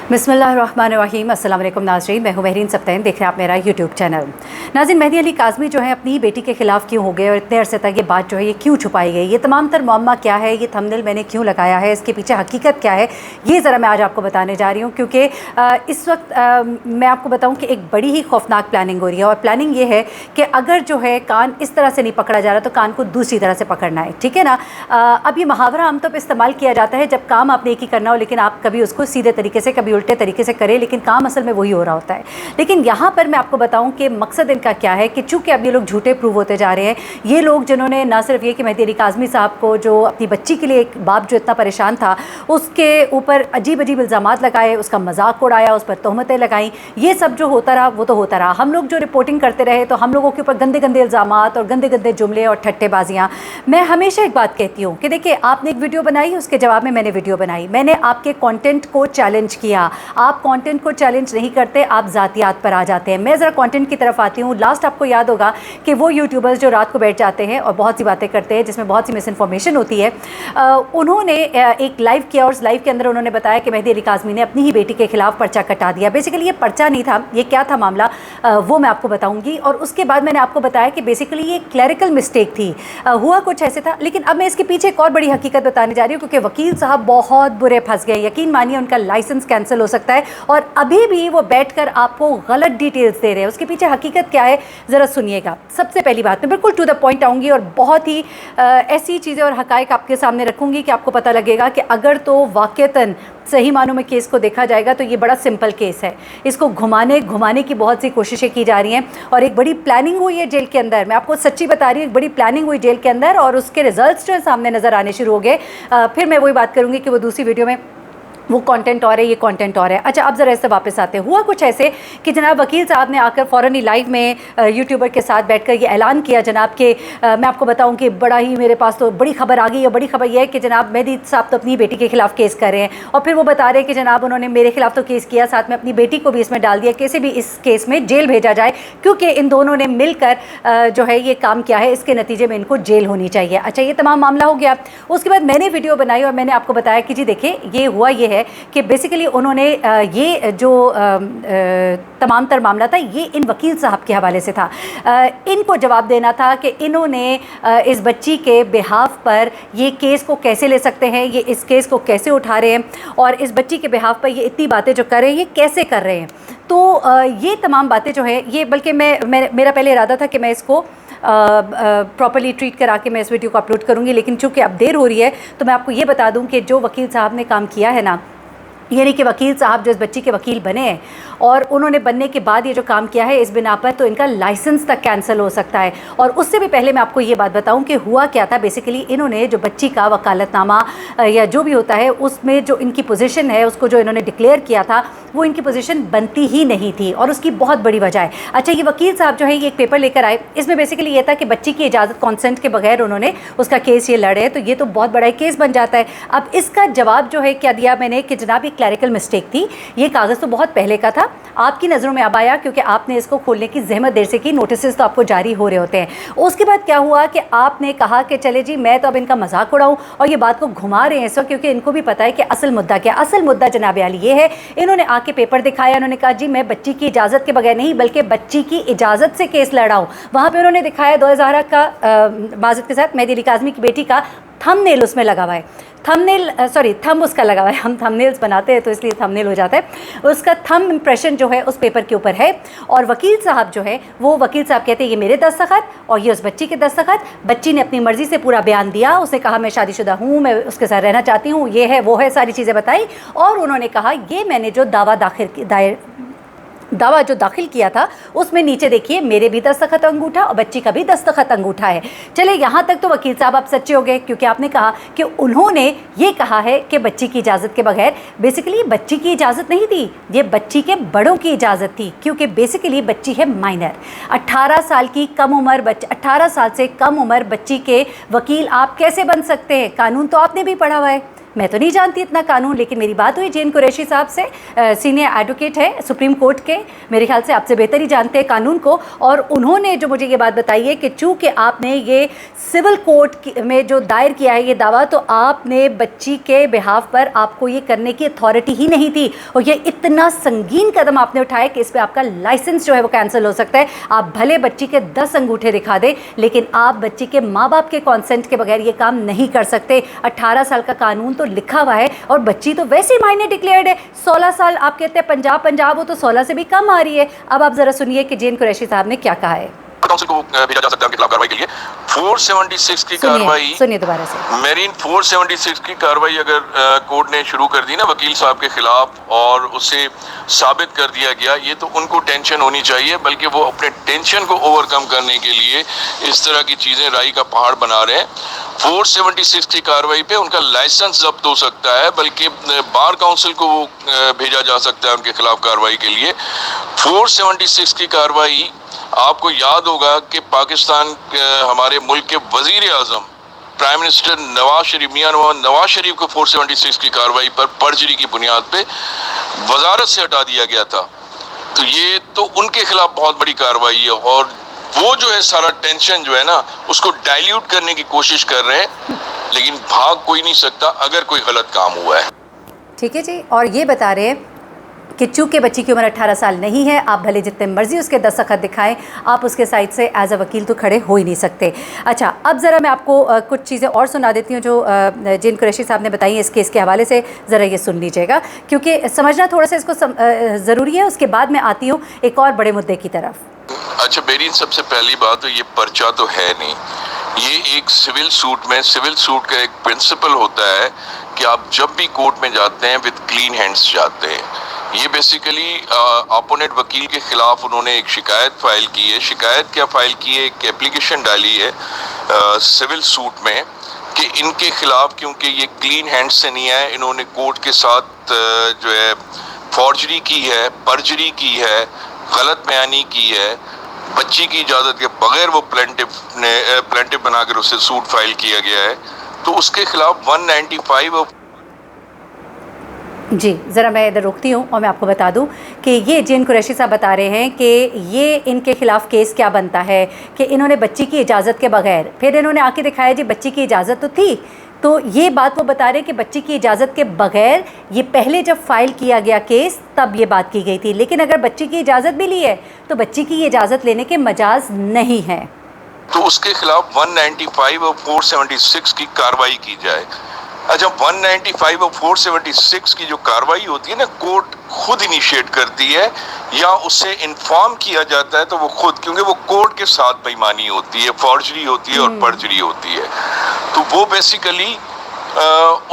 बिस्मिल्लाहिर्रहमानिर्रहीम। अस्सलाम वालेकुम नाज़रीन, मैं हूँ महरीन सब्तैन, देख रहे हैं आप मेरा यूट्यूब चैनल। नाज़रीन, मेहदी अली काज़मी जो है अपनी बेटी के ख़िलाफ़ क्यों हो गए और इतने अरसे तक ये बात जो है ये क्यों छुपाई गई, ये तमाम तर मुअम्मा क्या है, ये थंबनेल मैंने क्यों लगाया है, इसके पीछे हकीकत क्या है, ये ज़रा मैं आज आपको बताने जा रही हूँ। क्योंकि इस वक्त मैं आपको बताऊँ कि एक बड़ी ही खौफनाक प्लानिंग हो रही है। और प्लानिंग ये है कि अगर जो है कान इस तरह से नहीं पकड़ा जा रहा तो कान को दूसरी तरह से पकड़ना है, ठीक है ना। अब ये मुहावरा आमतौर पर इस्तेमाल किया जाता है जब काम आपने एक ही करना हो, लेकिन आप कभी उसको सीधे तरीके से कभी उल्टे तरीके से करें, लेकिन काम असल में वही हो रहा होता है। लेकिन यहाँ पर मैं आपको बताऊँ कि मकसद इनका क्या है कि चूँकि अब ये लोग झूठे प्रूव होते जा रहे हैं। ये लोग जिन्होंने ना सिर्फ ये कि मेहदी अली काज़मी साहब को जो अपनी बच्ची के लिए एक बाप जो इतना परेशान था उसके ऊपर अजीब अजीब इल्ज़ामात लगाए, उसका मजाक उड़ाया, उस पर तहमतें लगाई, ये सब जो होता रहा वो तो होता रहा। हम लोग जो रिपोर्टिंग करते रहे तो हम लोगों के ऊपर गंदे गंदे इल्ज़ामात और गंदे गंदे जुमले और ठट्टेबाजियाँ। मैं हमेशा एक बात कहती हूँ कि देखिए, आपने एक वीडियो बनाई, उसके जवाब में मैंने वीडियो बनाई, मैंने आपके कंटेंट को चैलेंज किया। आप कंटेंट को चैलेंज नहीं करते, आप ज़ातियात पर आ जाते हैं। मैं ज़रा कंटेंट की तरफ आती हूँ। लास्ट आपको याद होगा कि वो यूट्यूबर्स जो रात को बैठ जाते हैं और बहुत सी बातें करते हैं जिसमें बहुत सी मिस इन्फॉर्मेशन होती है, उन्होंने एक लाइव किया और उस लाइव के अंदर उन्होंने बताया कि मेहदी अली काज़मी ने अपनी ही बेटी के खिलाफ पर्चा कटा दिया। बेसिकली ये पर्चा नहीं था, ये क्या था मामला, वो मैं आपको बताऊँगी। और उसके बाद मैंने आपको बताया कि बेसिकली ये क्लैरिकल मिस्टेक थी, हुआ कुछ ऐसे था। लेकिन अब मैं इसके पीछे एक और बड़ी हकीकत बताने जा रही हूँ, क्योंकि वकील साहब बहुत बुरे फंस गए। यकीन मानिए उनका लाइसेंस कैंसिल हो सकता है और अभी भी वो बैठकर आपको गलत डिटेल्स दे रहे हैं। उसके पीछे हकीकत क्या है ज़रा सुनिएगा। सबसे पहली बात, मैं बिल्कुल टू द पॉइंट आऊँगी और बहुत ही ऐसी चीज़ें और हक़ाइक़ आपके सामने रखूँगी कि आपको पता लगेगा कि अगर तो वाक़तन सही मानों में केस को देखा जाएगा तो ये बड़ा सिंपल केस है। इसको घुमाने की बहुत सी कोशिशें की जा रही हैं और एक बड़ी प्लानिंग हुई है जेल के अंदर। मैं आपको सच्ची बता रही हूँ, एक बड़ी प्लानिंग हुई जेल के अंदर और उसके रिजल्ट्स जो सामने नज़र आने शुरू हो गए। फिर मैं वही बात करूँगी कि वो दूसरी वीडियो में वो कंटेंट और है, ये कंटेंट और है। अच्छा, अब ज़रा इससे वापस आते हैं। हुआ कुछ ऐसे कि जनाब वकील साहब ने आकर फ़ौरन ही लाइव में यूट्यूबर के साथ बैठकर ये ऐलान किया जनाब कि मैं आपको बताऊं कि बड़ा ही मेरे पास तो बड़ी खबर आ गई है। बड़ी खबर ये है कि जनाब मेहदी साहब तो अपनी बेटी के खिलाफ़ केस कर रहे हैं और फिर वो बता रहे हैं कि जनाब उन्होंने मेरे खिलाफ़ तो केस किया, साथ में अपनी बेटी को भी इसमें डाल दिया, कैसे भी इस केस में जेल भेजा जाए क्योंकि इन दोनों ने मिलकर जो है ये काम किया है, इसके नतीजे में इनको जेल होनी चाहिए। अच्छा, ये तमाम मामला हो गया। उसके बाद मैंने वीडियो बनाई और मैंने आपको बताया कि जी देखिए, ये हुआ ये है कि बेसिकली उन्होंने ये जो तमाम तर मामला था ये इन वकील साहब के हवाले से था। इनको जवाब देना था कि इन्होंने इस बच्ची के बिहाफ पर ये केस को कैसे ले सकते हैं, ये इस केस को कैसे उठा रहे हैं और इस बच्ची के बिहाफ पर ये इतनी बातें जो कर रहे हैं ये कैसे कर रहे हैं। तो ये तमाम बातें जो है ये, बल्कि मेरा पहले इरादा था कि मैं इसको प्रॉपर्ली ट्रीट करा के मैं इस वीडियो को अपलोड करूँगी, लेकिन चूँकि अब देर हो रही है तो मैं आपको ये बता दूँ कि जो वकील साहब ने काम किया है ना, यानी कि वकील साहब जो इस बच्ची के वकील बने हैं और उन्होंने बनने के बाद ये जो काम किया है इस बिना पर तो इनका लाइसेंस तक कैंसिल हो सकता है। और उससे भी पहले मैं आपको ये बात बताऊं कि हुआ क्या था। बेसिकली इन्होंने जो बच्ची का वकालतनामा या जो भी होता है उसमें जो इनकी पोजीशन है उसको जो इन्होंने डिक्लेयर किया था वो इनकी पोजीशन बनती ही नहीं थी और उसकी बहुत बड़ी वजह है। अच्छा, ये वकील साहब जो है ये एक पेपर लेकर आए, इसमें बेसिकली ये था कि बच्ची की इजाज़त कॉन्सेंट के बगैर उन्होंने उसका केस ये लड़े, तो ये तो बहुत बड़ा केस बन जाता है। अब इसका जवाब जो है क्या दिया मैंने कि जनाब ये क्लैरिकल मिस्टेक थी, ये कागज़ तो बहुत पहले का था, आपकी नज़रों में अब आया क्योंकि आपने इसको खोलने की जहमत देर से की, नोटिस तो आपको जारी हो रहे होते हैं। उसके बाद क्या हुआ कि आपने कहा कि चले जी मैं तो अब इनका मजाक उड़ाऊँ और ये बात को घुमा रहे हैं इस वक्त क्योंकि इनको भी पता है कि असल मुद्दा क्या। असल मुद्दा जनाब आली ये है, इन्होंने आके पेपर दिखाया, इन्होंने कहा जी मैं बच्ची की इजाज़त के बगैर नहीं बल्कि बच्ची की इजाज़त से केस लड़ाऊँ। वहाँ पर उन्होंने दिखाया 2000 का माज़रत के साथ मेहदी अली काज़मी की बेटी का थंबनेल उसमें लगा हुआ है, थंब उसका लगा हुआ है। हम थंबनेल्स बनाते हैं तो इसलिए थंबनेल हो जाता है। उसका थंब इम्प्रेशन जो है उस पेपर के ऊपर है और वकील साहब जो है वो वकील साहब कहते हैं ये मेरे दस्तखत और ये उस बच्ची के दस्तखत। बच्ची ने अपनी मर्ज़ी से पूरा बयान दिया, उसने कहा मैं शादीशुदा हूँ, मैं उसके साथ रहना चाहती हूँ, ये है वो है, सारी चीज़ें बताई और उन्होंने कहा ये मैंने जो दावा जो दाखिल किया था उसमें नीचे देखिए मेरे भी दस्तखत अंगूठा और बच्ची का भी दस्तखत अंगूठा है। चले यहाँ तक तो वकील साहब आप सच्चे हो गए क्योंकि आपने कहा कि उन्होंने ये कहा है कि बच्ची की इजाज़त के बगैर। बेसिकली बच्ची की इजाज़त नहीं थी, ये बच्ची के बड़ों की इजाज़त थी क्योंकि बेसिकली बच्ची है माइनर। 18 साल की कम उम्र 18 साल से कम उम्र बच्ची के वकील आप कैसे बन सकते हैं? कानून तो आपने भी पढ़ा हुआ है, मैं तो नहीं जानती इतना कानून, लेकिन मेरी बात हुई जैन कुरैशी साहब से, सीनियर एडवोकेट है सुप्रीम कोर्ट के, मेरे ख्याल से आपसे बेहतर ही जानते हैं कानून को, और उन्होंने जो मुझे ये बात बताई है कि चूँकि आपने ये सिविल कोर्ट में जो दायर किया है ये दावा, तो आपने बच्ची के बिहाफ पर आपको ये करने की अथॉरिटी ही नहीं थी, और ये इतना संगीन कदम आपने उठाया कि इस पर आपका लाइसेंस जो है वो कैंसिल हो सकता है। आप भले बच्ची के 10 अंगूठे दिखा दें, लेकिन आप बच्ची के माँ बाप के कॉन्सेंट के बगैर ये काम नहीं कर सकते। 18 साल का कानून तो लिखा हुआ है, और बच्ची तो वैसे ही माइनर डिक्लेयर्ड है। 16 साल आप कहते हैं पंजाब पंजाब, वो तो 16 से भी कम आ रही है। अब आप ज़रा सुनिए कि जैन कुरैशी साहब ने क्या कहा है। काउंसिल को भेजा जा सकता है उनके खिलाफ कार्रवाई के लिए। 476 की कार्रवाई, सुनिए दोबारा से। मेरीन 476 की कार्रवाई अगर कोर्ट ने शुरू कर दी ना वकील साहब के खिलाफ, और उसे साबित कर दिया गया, ये तो उनको टेंशन होनी चाहिए, बल्कि वो अपने टेंशन को ओवरकम करने के लिए इस तरह की चीज़ें राई का पहाड़ बना रहे हैं। 476 की कार्रवाई पे उनका लाइसेंस जब्त हो सकता है, बल्कि बार काउंसिल को वो भेजा जा सकता है उनके खिलाफ कार्रवाई के लिए। 476 की कार्रवाई, आपको याद होगा कि पाकिस्तान हमारे मुल्क के वजीर आज़म प्राइम मिनिस्टर नवाज शरीफ, मियां नवाज शरीफ को 476 की कार्रवाई पर पर्जरी की बुनियाद पे वजारत से हटा दिया गया था। तो ये तो उनके खिलाफ बहुत बड़ी कार्रवाई है, और वो जो है सारा टेंशन जो है ना उसको डाइल्यूट करने की कोशिश कर रहे हैं, लेकिन भाग कोई नहीं सकता अगर कोई गलत काम हुआ है। ठीक है जी, और ये बता रहे हैं कि चूँकि बच्ची की उम्र 18 साल नहीं है, आप भले जितने मर्जी उसके दस्तखत दिखाएं, आप उसके साइड से एज अ वकील तो खड़े हो ही नहीं सकते। अच्छा, अब ज़रा मैं आपको कुछ चीज़ें और सुना देती हूँ जो जैन कुरैशी साहब ने बताई इस केस के हवाले से। ज़रा ये सुन लीजिएगा, क्योंकि समझना थोड़ा सा इसको ज़रूरी है। उसके बाद मैं आती हूँ एक और बड़े मुद्दे की तरफ। अच्छा बेरीन, सबसे पहली बात तो ये पर्चा तो है नहीं, ये एक सिविल सूट में, सिविल सूट का एक प्रिंसिपल होता है कि आप जब भी कोर्ट में जाते हैं विद क्लीन हैंड्स जाते हैं। ये बेसिकली अपोनेंट वकील के खिलाफ उन्होंने एक शिकायत फाइल की है। शिकायत क्या फाइल की है, एक एप्लीकेशन डाली है सिविल सूट में कि इनके खिलाफ, क्योंकि ये क्लीन हैंड से नहीं है, इन्होंने कोर्ट के साथ जो है फॉर्जरी की है, पर्जरी की है, गलत बयानी की है, बच्ची की इजाज़त के बगैर वो प्लेंटिफ बनाकर उससे सूट फाइल किया गया है। तो उसके खिलाफ 195 जी, ज़रा मैं इधर रुकती हूँ और मैं आपको बता दूँ कि ये जैन कुरैशी साहब बता रहे हैं कि ये इनके ख़िलाफ़ केस क्या बनता है कि इन्होंने बच्ची की इजाज़त के बगैर, फिर इन्होंने आके दिखाया जी बच्ची की इजाज़त तो थी। तो ये बात वो बता रहे हैं कि बच्ची की इजाज़त के बगैर ये पहले जब फ़ाइल किया गया केस तब ये बात की गई थी, लेकिन अगर बच्ची की इजाज़त भी ली है तो बच्ची की इजाज़त लेने के मजाज नहीं है। तो उसके खिलाफ 195 और 476 की कार्रवाई की जाए। अच्छा, 195 और 476 की जो कार्रवाई होती है ना, कोर्ट खुद इनिशिएट करती है या उससे इन्फॉर्म किया जाता है, तो वो खुद, क्योंकि वो कोर्ट के साथ बेईमानी होती है, फॉर्जरी होती है और पर्जरी होती है, तो वो बेसिकली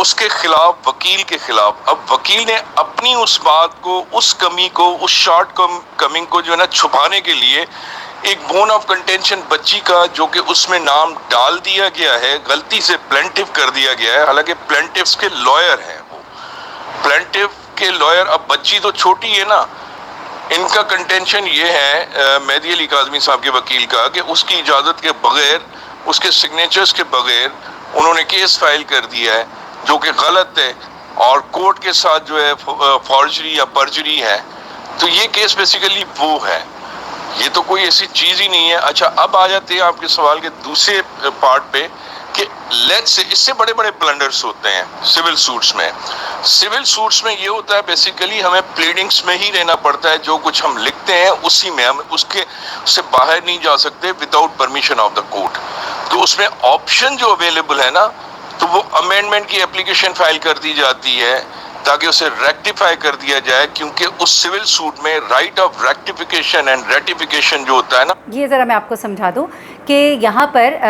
उसके खिलाफ, वकील के खिलाफ, अब वकील ने अपनी उस बात को, उस कमी को, उस शॉर्ट कमिंग को जो है ना छुपाने के लिए एक बोन ऑफ कंटेंशन बच्ची का, जो कि उसमें नाम डाल दिया गया है, गलती से प्लेंटिफ कर दिया गया है, हालांकि प्लेंटिफ्स के लॉयर हैं वो, प्लेंटिफ के लॉयर। अब बच्ची तो छोटी है ना, इनका कंटेंशन ये है मेहदी अली काज़मी साहब के वकील का कि उसकी इजाज़त के बगैर, उसके सिग्नेचर्स के बगैर उन्होंने केस फाइल कर दिया है, जो कि गलत है और कोर्ट के साथ जो है फॉर्जरी या पर्जरी है। तो ये केस बेसिकली वो है, ये तो कोई ऐसी चीज़ ही नहीं है। अच्छा, अब आ जाते हैं आपके सवाल के दूसरे पार्ट पे कि लेट्स से इससे बड़े बड़े ब्लंडर्स होते हैं सिविल सूट्स में। सिविल सूट्स में ये होता है बेसिकली हमें प्लीडिंग्स में ही रहना पड़ता है, जो कुछ हम लिखते हैं उसी में, हम उससे बाहर नहीं जा सकते without permission of the court. तो उसमें ऑप्शन जो अवेलेबल है ना, तो वो अमेंडमेंट की एप्लीकेशन फाइल कर दी जाती है ताकि उसे रेक्टिफाई कर दिया जाए, क्योंकि उस सिविल सूट में right of rectification and ratification जो होता है ना। ये ज़रा मैं आपको समझा दूं कि यहाँ पर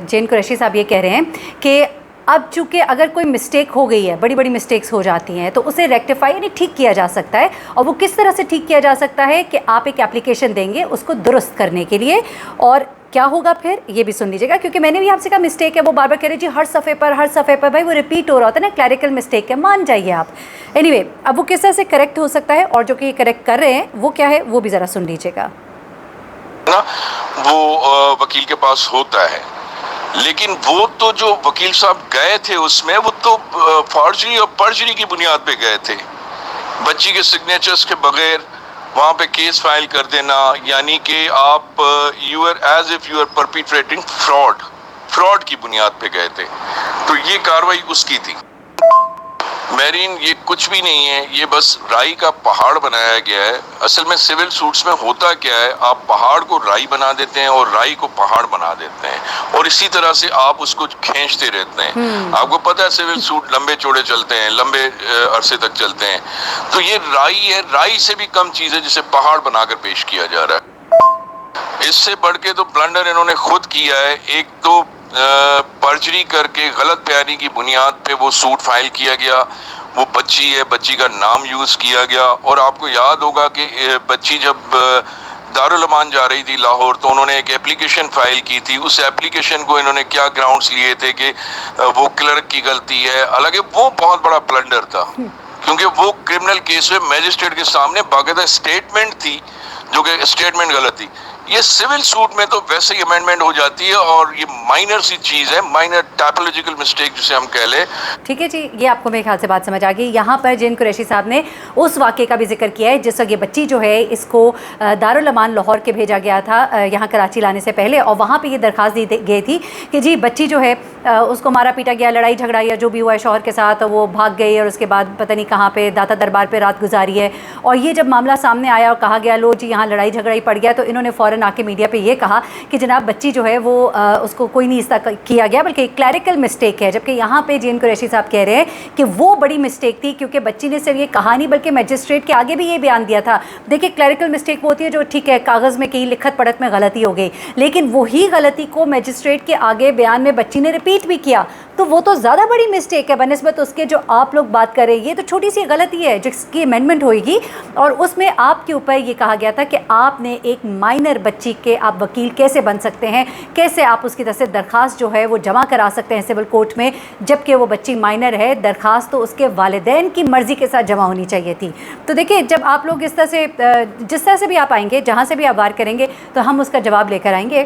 जैन कुरैशी साहब ये कह रहे हैं कि अब चूँकि अगर कोई मिस्टेक हो गई है, बड़ी बड़ी मिस्टेक्स हो जाती हैं, तो उसे रेक्टिफाई यानी ठीक किया जा सकता है। और वो किस तरह से ठीक किया जा सकता है कि आप एक एप्लीकेशन देंगे उसको दुरुस्त करने के लिए, और क्या होगा फिर ये भी सुन लीजिएगा, क्योंकि मैंने भी आपसे कहा मिस्टेक है, वो बार बार कह रहे जी हर सफ़े पर भाई वो रिपीट हो रहा होता है ना, क्लैरिकल मिस्टेक है, मान जाइए आप। एनीवे, अब वो किस तरह से करेक्ट हो सकता है और जो कि करेक्ट कर रहे हैं वो क्या है, वो भी ज़रा सुन लीजिएगा ना। वो वकील के पास होता है, لیکن وہ تو جو وکیل صاحب گئے تھے اس میں، وہ تو فارجری اور پرجری کی بنیاد پہ گئے تھے، بچی کے سگنیچرز کے بغیر وہاں پہ کیس فائل کر دینا، یعنی کہ آپ you are as if you are perpetrating fraud کی بنیاد پہ گئے تھے. تو یہ کاروائی اس کی تھی. میرین یہ کچھ بھی نہیں ہے، یہ بس رائی کا پہاڑ بنایا گیا ہے. اصل میں سول سوٹس میں ہوتا کیا ہے، آپ پہاڑ کو رائی بنا دیتے ہیں اور رائی کو پہاڑ بنا دیتے ہیں، اور اسی طرح سے آپ اس کو کھینچتے رہتے ہیں. آپ کو پتہ ہے سول سوٹ لمبے چوڑے چلتے ہیں، لمبے عرصے تک چلتے ہیں. تو یہ رائی ہے، رائی سے بھی کم چیز ہے جسے پہاڑ بنا کر پیش کیا جا رہا ہے. اس سے بڑھ کے تو بلنڈر انہوں نے خود کیا ہے. ایک تو پرجری کر کے غلط بیانی کی بنیاد پہ وہ سوٹ فائل کیا گیا، وہ بچی ہے، بچی کا نام یوز کیا گیا. اور آپ کو یاد ہوگا کہ بچی جب دارالامان جا رہی تھی لاہور، تو انہوں نے ایک اپلیکیشن فائل کی تھی. اس اپلیکیشن کو انہوں نے کیا گراؤنڈز لیے تھے کہ وہ کلرک کی غلطی ہے. حالانکہ وہ بہت بڑا بلنڈر تھا، کیونکہ وہ کرمنل کیس میں میجسٹریٹ کے سامنے باقاعدہ اسٹیٹمنٹ تھی، جو کہ اسٹیٹمنٹ غلط تھی. یہ سول سوٹ میں تو ویسے ہی امینڈمنٹ ہو جاتی ہے، اور یہ مائنر سی چیز ہے، مائنر ٹائپولوجیکل مسٹیک جسے ہم کہہ لیں. ٹھیک ہے جی، یہ آپ کو میرے خیال سے بات سمجھ آ گئی. یہاں پر جین قریشی صاحب نے اس واقعے کا بھی ذکر کیا ہے جس وقت یہ بچی جو ہے اس کو دارالامان لاہور کے بھیجا گیا تھا یہاں کراچی لانے سے پہلے، اور وہاں پہ یہ درخواست دی گئی تھی کہ جی بچی جو ہے اس کو مارا پیٹا گیا، لڑائی جھگڑا یا جو بھی ہوا ہے شوہر کے ساتھ، وہ بھاگ گئی اور اس کے بعد پتہ نہیں کہاں پہ داتا دربار پہ رات گزاری ہے. اور یہ جب معاملہ سامنے آیا اور کہا گیا لو جی یہاں لڑائی جھگڑا ہی پڑ گیا، تو انہوں نے فوراً آ کے میڈیا پہ یہ کہا کہ جناب بچی جو ہے وہ اس کو کوئی نہیں اس طرح کیا گیا بلکہ ایک کلیریکل مسٹیک ہے. جبکہ یہاں پہ جین قریشی صاحب کہہ رہے ہیں کہ وہ بڑی مسٹیک تھی، کیونکہ بچی نے صرف یہ کہا نہیں بلکہ میجسٹریٹ کے آگے بھی یہ بیان دیا تھا. دیکھیں کلیریکل مسٹیک وہ ہوتی ہے جو ٹھیک ہے کاغذ میں کہیں لکھت پڑھت میں غلطی ہو گئی، لیکن وہی غلطی کو میجسٹریٹ کے آگے بیان میں بچی نے ریپیٹ بھی کیا، تو وہ تو زیادہ بڑی مسٹیک ہے بنسبت اس کے جو آپ لوگ بات کر رہے ہیں. یہ تو چھوٹی سی غلطی ہے جس کی امینڈمنٹ ہوئے گی، اور اس میں آپ کے اوپر یہ کہا گیا تھا کہ آپ نے ایک مائنر بچی کے آپ وکیل کیسے بن سکتے ہیں، کیسے آپ اس کی طرف سے درخواست جو ہے وہ جمع کرا سکتے ہیں سول کورٹ میں، جبکہ وہ بچی مائنر ہے. درخواست تو اس کے والدین کی مرضی کے ساتھ جمع ہونی چاہیے تھی. تو دیکھیں جب آپ لوگ اس طرح سے جس طرح سے بھی آپ آئیں گے، جہاں سے بھی آپ وار کریں گے، تو ہم اس کا جواب لے کر آئیں گے.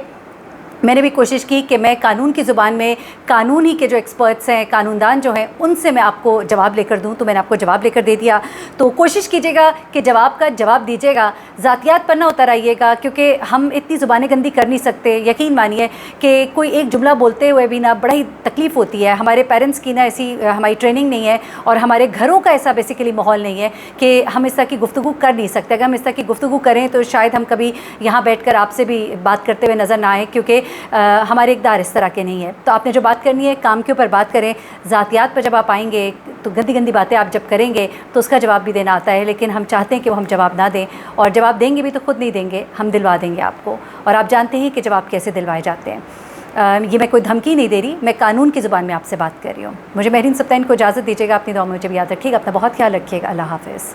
میں نے بھی کوشش کی کہ میں قانون کی زبان میں قانون ہی کے جو ایکسپرٹس ہیں، قانوندان جو ہیں، ان سے میں آپ کو جواب لے کر دوں، تو میں نے آپ کو جواب لے کر دے دیا. تو کوشش کیجیے گا کہ جواب کا جواب دیجیے گا، ذاتیات پر نہ اتر آئیے گا، کیونکہ ہم اتنی زبانیں گندی کر نہیں سکتے. یقین مانیے کہ کوئی ایک جملہ بولتے ہوئے بھی نا بڑا ہی تکلیف ہوتی ہے. ہمارے پیرنٹس کی نا ایسی ہماری ٹریننگ نہیں ہے، اور ہمارے گھروں کا ایسا بیسیکلی ماحول نہیں ہے کہ ہم اس طرح کی گفتگو کر نہیں سکتے. اگر ہم اس طرح کی گفتگو کریں تو شاید ہم کبھی یہاں بیٹھ کر آپ سے بھی بات کرتے ہوئے نظر نہ آئیں، کیونکہ ہمارے اقدار اس طرح کے نہیں ہے. تو آپ نے جو بات کرنی ہے کام کے اوپر بات کریں. ذاتیات پر جب آپ آئیں گے تو گندی گندی باتیں آپ جب کریں گے تو اس کا جواب بھی دینا آتا ہے، لیکن ہم چاہتے ہیں کہ وہ ہم جواب نہ دیں، اور جواب دیں گے بھی تو خود نہیں دیں گے، ہم دلوا دیں گے آپ کو. اور آپ جانتے ہیں کہ جواب کیسے دلوائے جاتے ہیں. یہ میں کوئی دھمکی نہیں دے رہی، میں قانون کی زبان میں آپ سے بات کر رہی ہوں. مجھے میرین سبطین کو اجازت دیجیے گا، اپنی دعا میں مجھے بھی یاد رکھیے گا. اپنا بہت خیال رکھیے گا. اللہ حافظ.